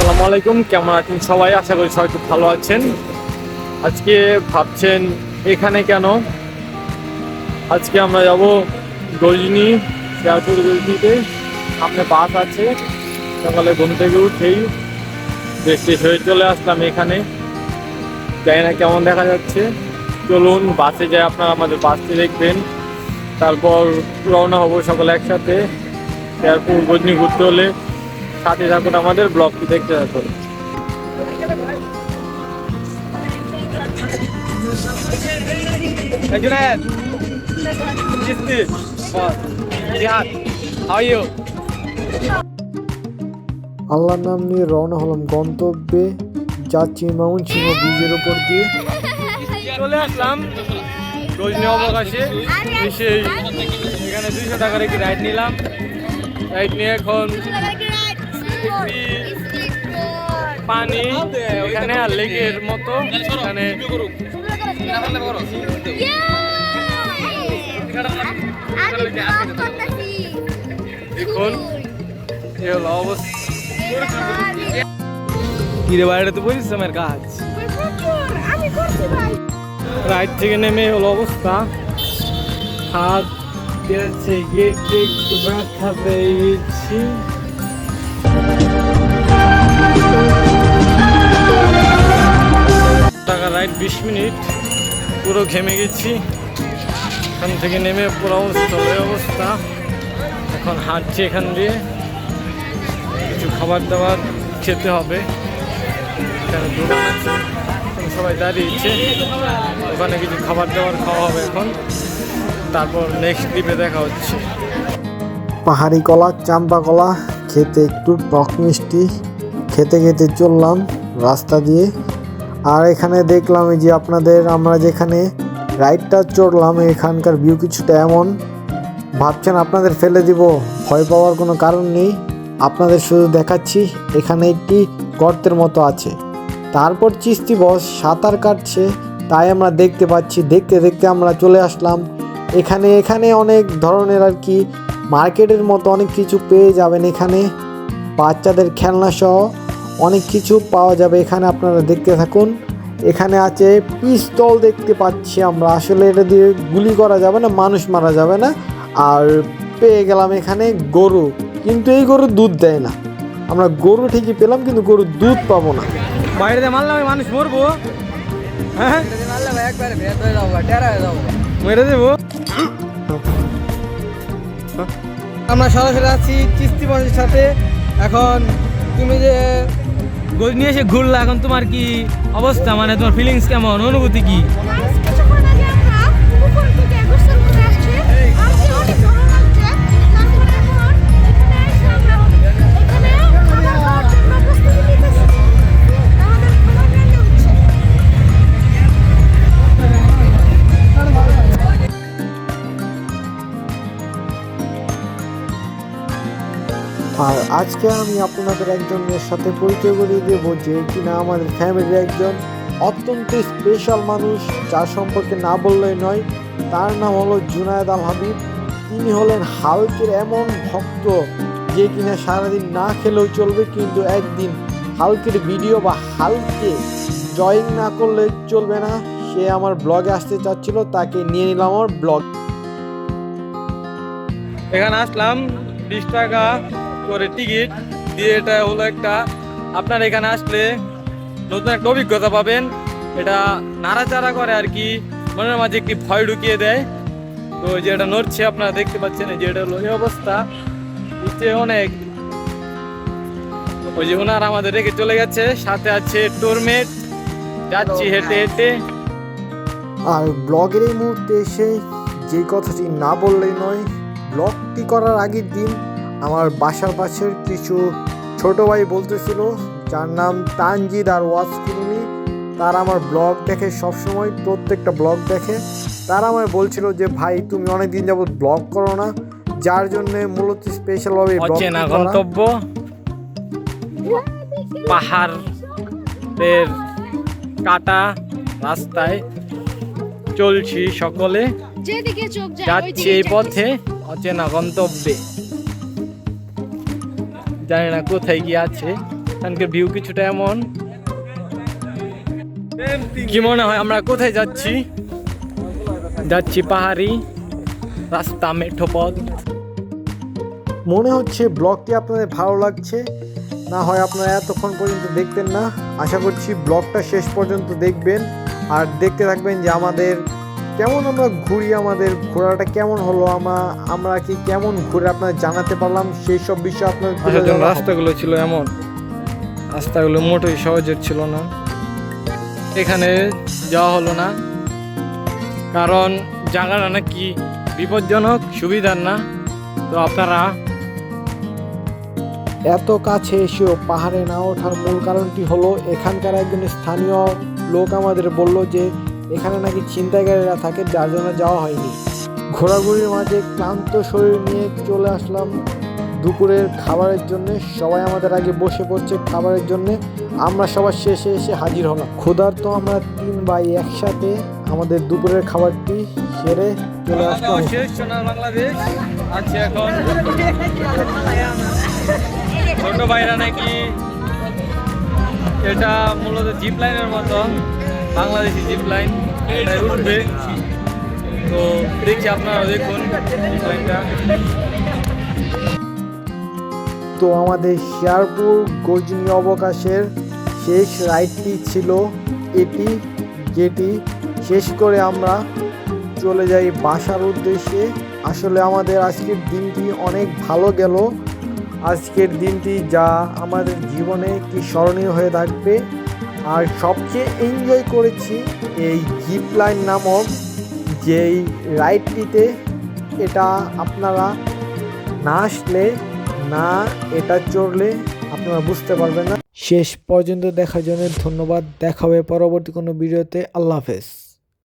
আসসালামু আলাইকুম, কেমন আছেন সবাই? আশা করি সবাই খুব ভালো আছেন। আজকে ভাবছেন এখানে কেন? আজকে আমরা যাব গজনি, শেরপুর গজনিতে। সামনে বাস আছে। সকালে ঘুম থেকে উঠেই বেশি হয়ে চলে আসলাম এখানে। জানি না কেমন দেখা যাচ্ছে। চলুন বাসে যাই, আপনারা আমাদের বাসটি দেখবেন। তারপর রওনা হবো সকলে একসাথে শেরপুর গজনি ঘুরতে। হলে সাথে থাকুন, আমাদের ব্লগটি দেখতে থাকুন। আল্লাহর নাম নিয়ে রওনা হলাম গন্তব্যে। যাচ্ছি ময়মনসিংহ ব্রিজের উপর দিয়ে। চলে আসলাম গজনি অবকাশে। এসেই এখানে 200 টাকার একটি রাইড নিলাম। রাইড নিয়ে এখন একটি পানি এখানে আর লেকের মতো এখানে দেখুন এ হলো অবস্থা। কিরে বাইরে তো পরিশ্রমের কাজ। রাইড থেকে নেমে হলো অবস্থা। হাত গেছে গেটে একটু ব্যথা পেয়ে গেছি। টাকা রাইড 20 মিনিট, পুরো ঘেমে গেছি। এখান থেকে নেমে পুরো অবস্থা। এখন হাঁটছি এখান দিয়ে, কিছু খাবার দাবার খেতে হবে। এখানে দোকান আছে, সবাই দাঁড়িয়েছে। ওখানে কিছু খাবার দাবার খাওয়া হবে এখন। তারপর নেক্সট ট্রিপে দেখা হচ্ছে। পাহাড়ি কলা, চাম্পা কলা খেতে একটু টক মিষ্টি খেতে খেতে চললাম রাস্তা দিয়ে। আর এখানে দেখলাম এই যে আমরা যেখানে রাইডটা চড়লাম, এখানকার ভিউ কিছুটা এমন। ভাবছেন আপনাদের ফেলে দিব, ভয় পাওয়ার কোনো কারণ নেই। আপনাদের শুধু দেখাচ্ছি এখানে একটি গর্তের মতো আছে। তারপর চিস্তি বস সাঁতার কাটছে, তাই আমরা দেখতে পাচ্ছি। দেখতে দেখতে আমরা চলে আসলাম এখানে অনেক ধরনের আর কি মার্কেটের মতো অনেক কিছু পেয়ে যাবেন। এখানে বাচ্চাদের খেলনা সহ অনেক কিছু পাওয়া যাবে এখানে, আপনারা দেখতে থাকুন। এখানে আছে পিস্তল দেখতে পাচ্ছি আমরা। আসলে এটা দিয়ে গুলি করা যাবে না, মানুষ মারা যাবে না। আর পেয়ে গেলাম এখানে গরু, কিন্তু এই গরু দুধ দেয় না। আমরা গরু ঠিকই পেলাম, কিন্তু গরুর দুধ পাবো না। বাইরে মারলাম মানুষ মরবো। হ্যাঁ মেরে দেবো। আমরা সরাসরি আছি চিস্তি বসের সাথে। এখন তুমি যে গজনি এসে ঘুরলা, এখন তোমার কি অবস্থা? মানে তোমার ফিলিংস কেমন, অনুভূতি কি? আর আজকে আমি আপনাদের একজনের সাথে পরিচয় করিয়ে দেবো, যে কিনা আমাদের ফ্যামিলির একজন অত্যন্ত স্পেশাল মানুষ, যার সম্পর্কে না বললেই নয়। তার নাম হলো জুনায়েদ আল হাবিব। তিনি হলেন হালকের এমন ভক্ত যে কিনা সারাদিন না খেলেও চলবে, কিন্তু একদিন হালকের ভিডিও বা হালকে ড্রয়িং না করলে চলবে না। সে আমার ব্লগে আসতে চাচ্ছিল, তাকে নিয়ে নিলাম আমার ব্লগ। এখানে আসলাম 20 টাকা করে টিকিট দিয়ে। এটা হলো একটা, আপনার এখানে আসলে নতুন একটা অভিজ্ঞতা পাবেন। এটা নাড়াচাড়া করে আর কি, মনের মাঝে একটি ভয় ঢুকিয়ে দেয়। তো যে এটা নড়ছে আপনারা দেখতে পাচ্ছেন, যে এটা হলো এই অবস্থা। নিচে অনেক, ওই যে ওনার আমাদের রেখে চলে গেছে, সাথে আছে টুরমেট। যাচ্ছি হেঁটে হেঁটে। আর ব্লগের এই মুহূর্তে এসে যে কথাটি না বললেই নয়, ব্লগটি করার আগের দিন আমার বাসার পাশের কিছু ছোট ভাই বলতেছিল, যার নাম তানজিদ আর ওয়াজ কুরুনি। তারা আমার ব্লগ দেখে, সবসময় প্রত্যেকটা ব্লগ দেখে। তারা আমায় বলছিল যে ভাই তুমি অনেকদিন যাবত ব্লগ করো না, যার জন্য মূলত স্পেশালভাবে অচেনা গন্তব্য পাহাড়ের কাটা রাস্তায় চলছি সকলে, যাচ্ছি এই পথে অচেনা গন্তব্যে। জানি না কোথায় গিয়ে আছে। এখানকার ভিউ কিছুটা এমন। কি মনে হয় আমরা কোথায় যাচ্ছি? যাচ্ছি পাহাড়ি রাস্তা, মেঠো পথ। মনে হচ্ছে ব্লগটি আপনাদের ভালো লাগছে, না হয় আপনারা এতক্ষণ পর্যন্ত দেখতেন না। আশা করছি ব্লগটা শেষ পর্যন্ত দেখবেন আর দেখতে থাকবেন যে আমাদের কেমন আমরা ঘুরি, আমাদের ঘোরাটা কেমন হলো, আমরা কি কেমন ঘুরে আপনাদের জানাতে পারলাম, সেই সব বিষয় আপনাদের তুলে আসার জন্য ধরা হবে। রাস্তাগুলো ছিল এমন, রাস্তাগুলো মোটেই সহজের ছিল না। এখানে যাওয়া হলো না কারণ জায়গাটা নাকি বিপজ্জনক, সুবিধার না। তো আপনারা এত কাছে এসেও পাহাড়ে না ওঠার মূল কারণটি হলো এখানকার একজন স্থানীয় লোক আমাদের বলল যে এখানে নাকি ছিনতাইকারীরা থাকে, যার জন্য যাওয়া হয়নি। ঘোরাঘুরির মাঝে ক্লান্ত শরীর নিয়ে চলে আসলাম দুপুরের খাবারের জন্য। সবাই আমাদের আগে বসে পড়ছে খাবারের জন্য, আমরা সবার শেষে এসে হাজির হলাম। ক্ষুধার্ত আমরা 3 ভাই একসাথে আমাদের দুপুরের খাবারটি সেরে চলে আসলাম। বাংলাদেশ আছে এখন। ছোট ভাইরা নাকি এটা মূলত জিপ লাইনের মতো, বাংলাদেশি জিপ লাইন, এটাই উঠবে। তো দেখি আপনারা দেখুন জিপ লাইনটা। তো আমাদের শেরপুর গজনী অবকাশের শেষ রাইডটি ছিল এটি, যেটি শেষ করে আমরা চলে যাই বাসার উদ্দেশ্যে। আসলে আমাদের আজকের দিনটি অনেক ভালো গেল। আজকের দিনটি যা আমাদের জীবনে কি স্মরণীয় হয়ে থাকবে। আর সবচেয়ে এনজয় করেছি এই জিপ লাইন নামক যেই রাইডটিতে। এটা আপনারা না আসলে, না এটা চড়লে আপনারা বুঝতে পারবেন না। শেষ পর্যন্ত দেখার জন্য ধন্যবাদ। দেখা হবে পরবর্তী কোনো ভিডিওতে। আল্লাহ হাফেজ।